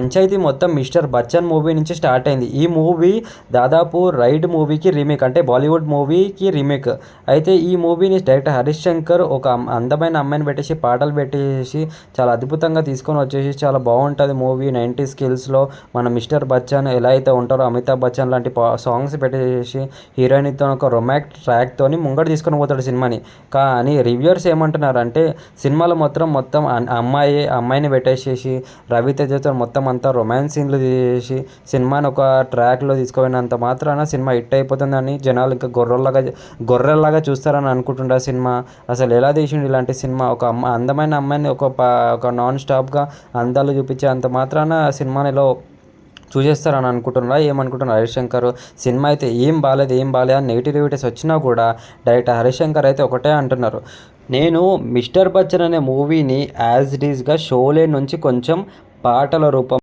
పంచాయతీ మొత్తం mister Bachchan movie నుంచి start అయింది. ఈ మూవీ దాదాపు రైడ్ మూవీకి రీమేక్, అంటే బాలీవుడ్ మూవీకి రీమేక్. అయితే ఈ మూవీని డైరెక్టర్ హరీష్ శంకర్ ఒక అందమైన అమ్మాయిని పెట్టేసి పాటలు పెట్టేసి చాలా అద్భుతంగా తీసుకొని వచ్చేసి చాలా బాగుంటుంది మూవీ. 90 స్కిల్స్లో మన మిస్టర్ బచ్చన్ ఎలా అయితే ఉంటారో అమితాబ్ బచ్చన్ లాంటి సాంగ్స్ పెట్టేసి హీరోయిన్తో ఒక రొమాంటిక్ ట్రాక్తోని ముంగడు తీసుకొని పోతాడు సినిమాని. కానీ రివ్యూవర్స్ ఏమంటున్నారంటే సినిమాలో మొత్తం అమ్మాయిని పెట్టేసేసి రవితేజతో మొత్తం అంతా రొమాన్స్ సీన్లు తీసేసి సినిమాని ఒక ట్రాక్లో తీసుకుపోయినంత మాత్రాన సినిమా హిట్ అయిపోతుందని జనాలు ఇంకా గొర్రెల్లాగా చూస్తారని అనుకుంటుండే సినిమా. అసలు ఎలా తీసిండు ఇలాంటి సినిమా? ఒక అందమైన అమ్మాయిని ఒక నాన్ స్టాప్గా అందాలు చూపించే అంత మాత్రాన సినిమానిలో చూసేస్తారని అనుకుంటున్నారా? ఏమనుకుంటున్నారు హరీష్ శంకర్? సినిమా అయితే ఏం బాలేదు అని నెగిటివ్ రివ్యూస్ వచ్చినా కూడా డైరెక్టర్ హరీష్ శంకర్ అయితే ఒకటే అంటున్నారు, నేను మిస్టర్ బచ్చన్ అనే మూవీని యాజ్ ఇట్ ఈస్గా షోలే నుంచి కొంచెం పాటల రూపం